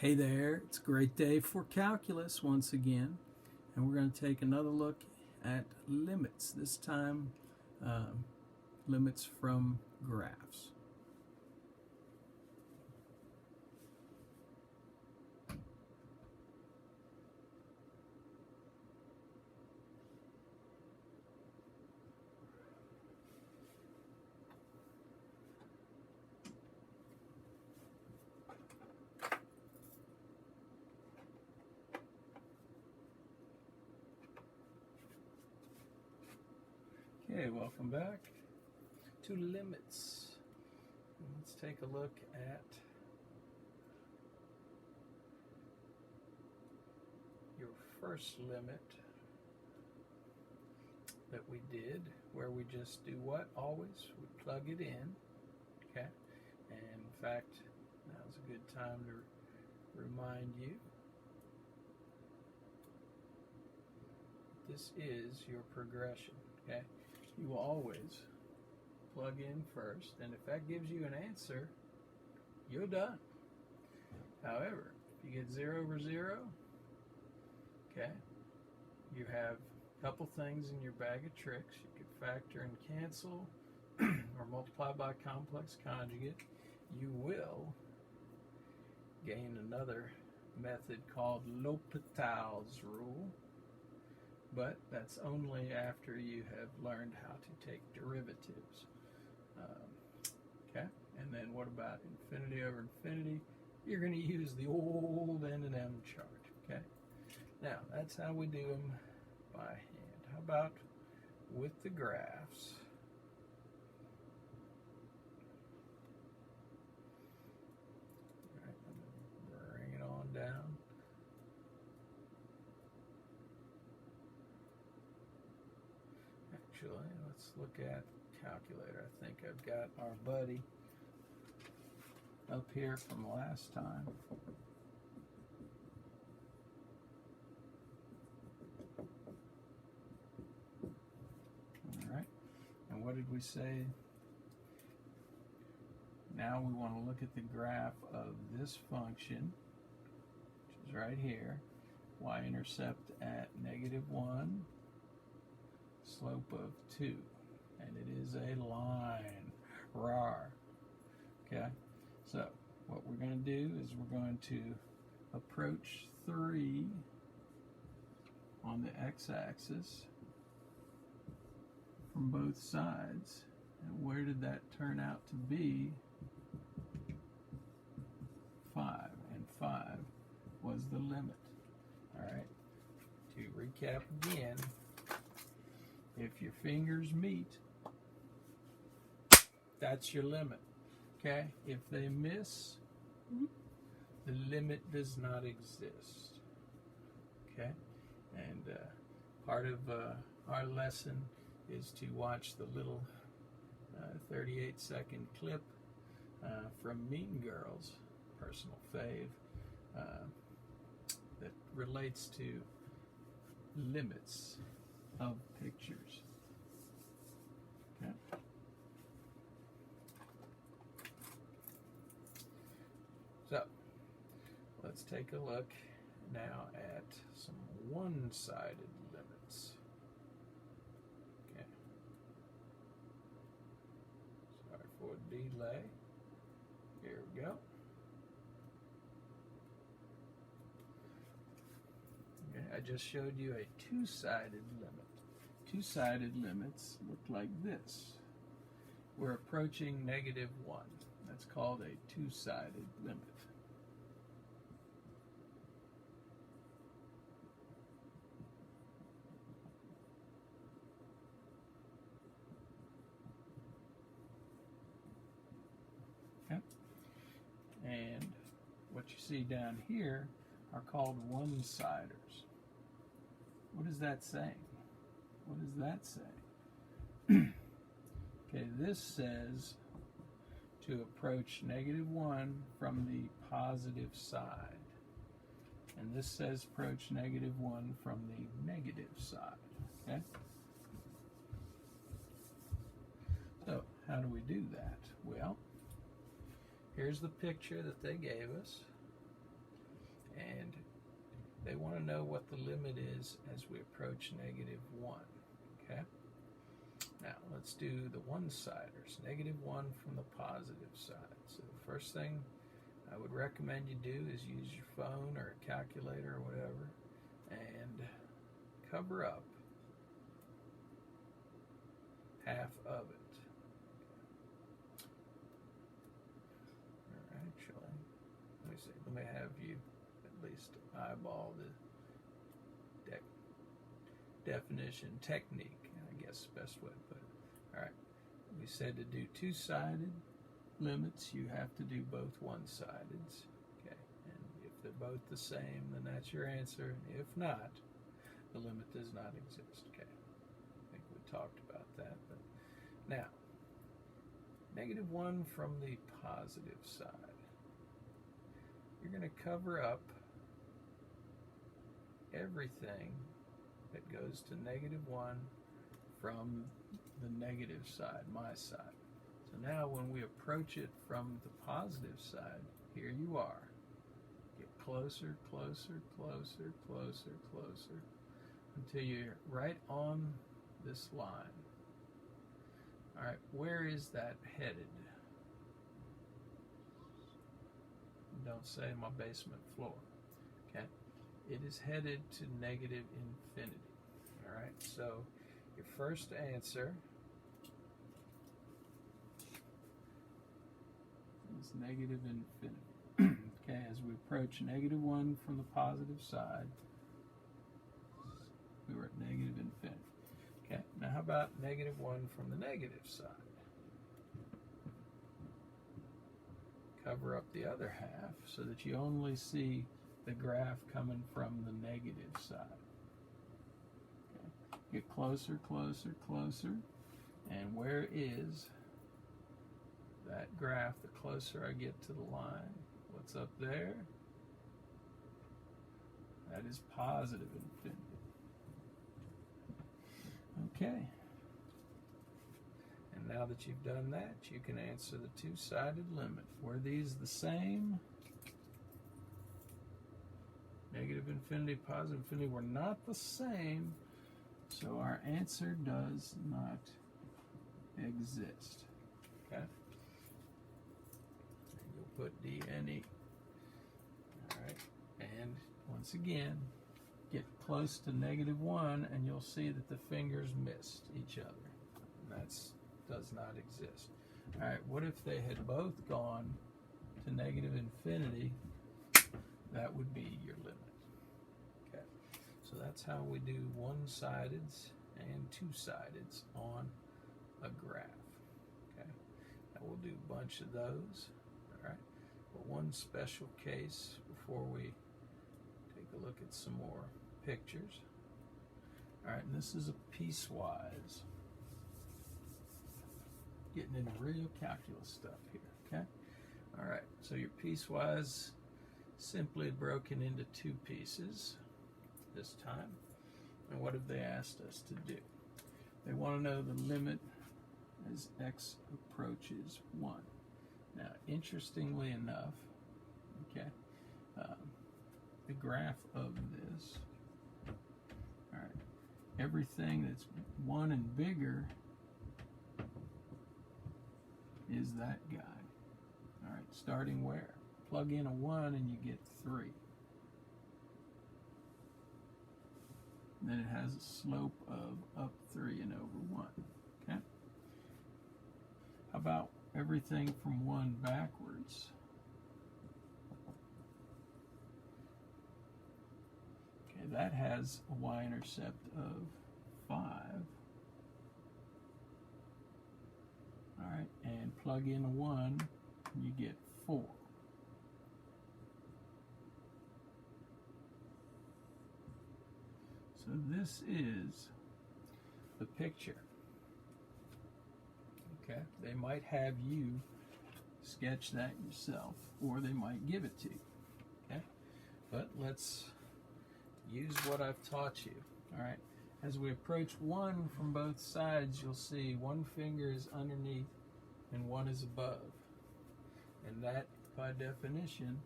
Hey there, it's a great day for calculus once again, and we're going to take another look at limits, this time limits from graphs. Okay, welcome back to limits. Let's take a look at your first limit that we did, where we just do what? Always, we plug it in, okay? And in fact, now's a good time to remind you this is your progression, okay? You will always plug in first, and if that gives you an answer, you're done. However, if you get 0 over 0, okay, you have a couple things in your bag of tricks. You could factor and cancel or multiply by complex conjugate. You will gain another method called L'Hopital's rule, but that's only after you have learned how to take derivatives. Okay, and then what about infinity over infinity? You're going to use the old N&M chart. Okay, now that's how we do them by hand. How about with the graphs? All right, I'm going to bring it on down. Actually, let's look at calculator. I think I've got our buddy up here from last time. All right, and what did we say? Now we want to look at the graph of this function, which is right here. Y-intercept at -1, slope of 2, and it is a line. Rawr. Okay, so what we're going to do is we're going to approach 3 on the x-axis from both sides. And where did that turn out to be? 5, and 5 was the limit. All right, to recap again, if your fingers meet, that's your limit. Okay, if they miss, the limit does not exist. Okay, and part of our lesson is to watch the little 38-second clip from Mean Girls, personal fave, that relates to limits of pictures. Okay. So let's take a look now at some one-sided limits. Okay. Sorry for the delay. Here we go. Okay, I just showed you a two-sided limit. Two-sided limits look like this. We're approaching -1. That's called a two-sided limit. Okay? And what you see down here are called one-siders. What is that saying? What does that say? Okay, this says to approach -1 from the positive side. And this says approach -1 from the negative side. Okay? So, how do we do that? Well, here's the picture that they gave us. And they want to know what the limit is as we approach -1. Okay? Now, let's do the one-siders. -1 from the positive side. So the first thing I would recommend you do is use your phone or a calculator or whatever and cover up half of it. Or actually, let me see. Let me have you at least eyeball the definition technique, I guess the best way to put it. All right. We said to do two-sided limits, you have to do both one-sideds. Okay. And if they're both the same, then that's your answer. If not, the limit does not exist. Okay. I think we talked about that. But now, -1 from the positive side. You're going to cover up everything that goes to -1 from the negative side, my side. So now when we approach it from the positive side, here you are. Get closer, closer, closer, closer, closer, until you're right on this line. All right, where is that headed? Don't say my basement floor. Okay, it is headed to -infinity. All right, so your first answer is -infinity. Okay, as we approach -1 from the positive side, we were at -infinity. Okay, now how about -1 from the negative side? Cover up the other half so that you only see the graph coming from the negative side. Okay. Get closer, closer, closer. And where is that graph? The closer I get to the line, what's up there? That is positive infinity. Okay. And now that you've done that, you can answer the two-sided limit. Were these the same? -infinity, positive infinity were not the same, so our answer does not exist. Okay? And you'll put D and E. Alright, and once again, get close to -1 and you'll see that the fingers missed each other. And that's does not exist. Alright, what if they had both gone to -infinity? That would be your limit. Okay, so that's how we do one-sideds and two-sideds on a graph. Okay, now we'll do a bunch of those. Alright, but one special case before we take a look at some more pictures. Alright, and this is a piecewise. Getting into real calculus stuff here, okay? All right, so your piecewise simply broken into two pieces this time. And what have they asked us to do? They want to know the limit as x approaches 1. Now, interestingly enough, okay, the graph of this, all right, everything that's 1 and bigger is that guy. All right, starting where? Plug in a 1 and you get 3. And then it has a slope of up 3 and over 1. Okay? How about everything from 1 backwards? Okay, that has a y-intercept of 5. All right, and plug in a 1, you get 4. So this is the picture. Okay, they might have you sketch that yourself, or they might give it to you. Okay, but let's use what I've taught you. All right. As we approach 1 from both sides, you'll see 1 finger is underneath and 1 is above. And that, by definition,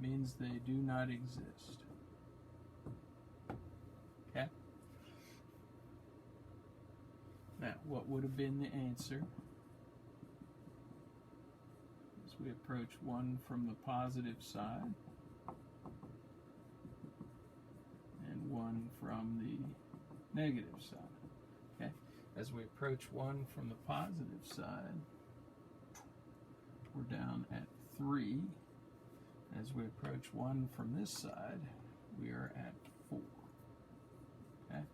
means they do not exist. Okay? Now, what would have been the answer as we approach 1 from the positive side and 1 from the negative side? Okay? As we approach 1 from the positive side, we're down at 3. As we approach 1 from this side, we are at 4. Okay?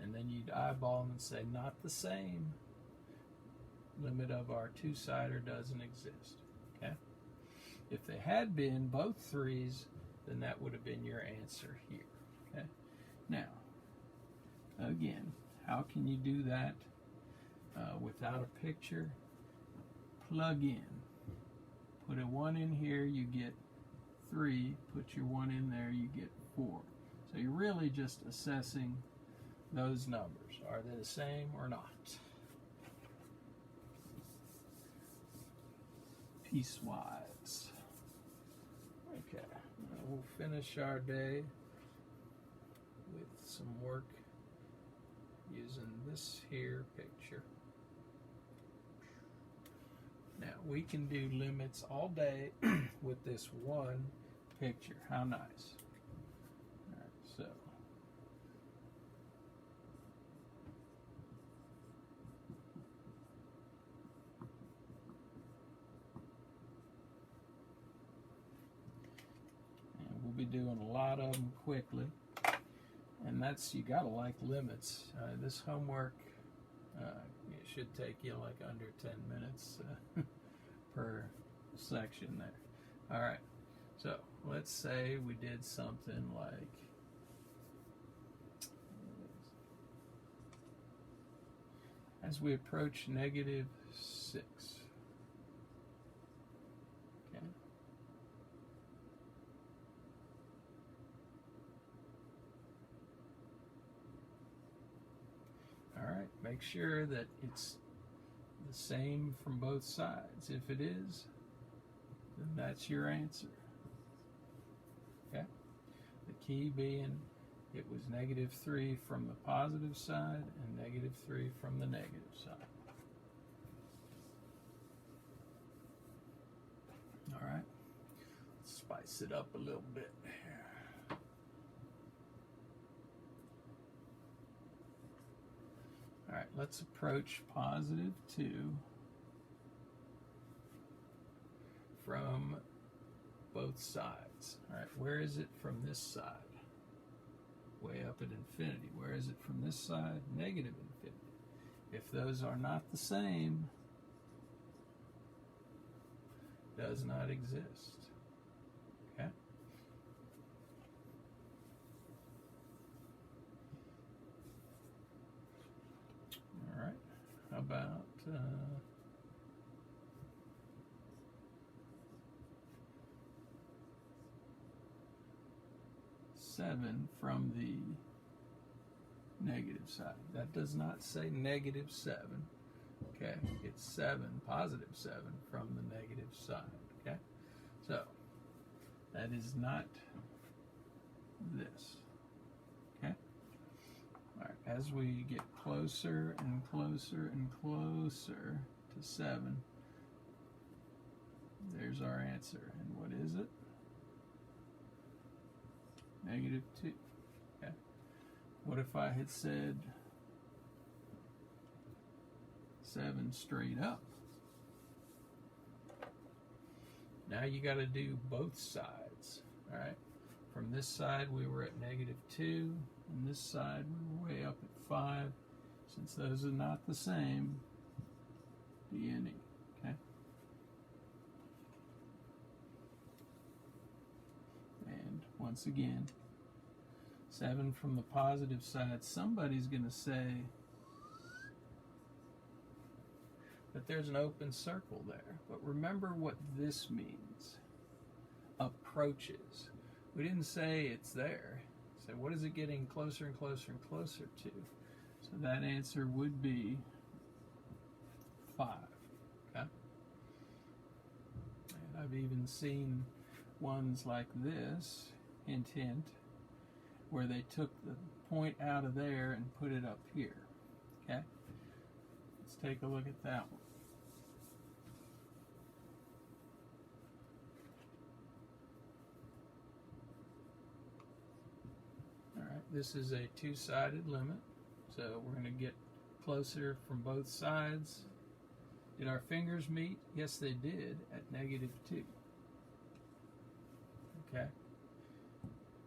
And then you'd eyeball them and say, not the same. Limit of our two-sider doesn't exist. Okay? If they had been both 3's, then that would have been your answer here. Okay? Now, again, how can you do that without a picture? Plug in. Put a 1 in here, you get 3. Put your 1 in there, you get 4. So you're really just assessing those numbers. Are they the same or not? Piecewise. Okay, now we'll finish our day with some work using this here picture. Now we can do limits all day with this one picture. How nice. All right, so and we'll be doing a lot of them quickly. And that's, you gotta like limits. This homework, it should take you like under 10 minutes per section there. All right, so let's say we did something like, as we approach -6. Okay. All right, make sure that it's the same from both sides. If it is, then that's your answer. Okay? The key being it was -3 from the positive side and -3 from the negative side. All right, let's spice it up a little bit here. All right, let's approach +2 from both sides. All right, where is it from this side? Way up at infinity. Where is it from this side? -infinity. If those are not the same, does not exist. Okay? All right. How about 7 from the negative side? That does not say -7. Okay, it's 7, +7 from the negative side. Okay, so that is not this. Okay, all right, as we get closer and closer and closer to 7, there's our answer. And what is it? -2. Okay. What if I had said 7 straight up? Now you got to do both sides. All right. From this side we were at -2, and this side we were way up at 5. Since those are not the same, D&E. Okay. And once again, 7 from the positive side. Somebody's going to say that there's an open circle there. But remember what this means. Approaches. We didn't say it's there. So what is it getting closer and closer and closer to? So that answer would be 5. Okay? And I've even seen ones like this, hint, hint, where they took the point out of there and put it up here. Okay? Let's take a look at that one. Alright, this is a two-sided limit, so we're going to get closer from both sides. Did our fingers meet? Yes, they did at -2. Okay?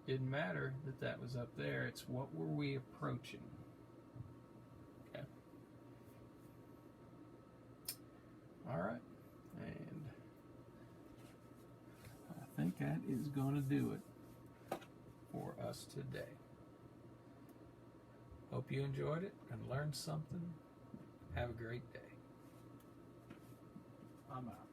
Didn't matter that that was up there, it's what were we approaching. Okay? Alright, and I think that is going to do it for us today. Hope you enjoyed it and learned something. Have a great day. I'm out.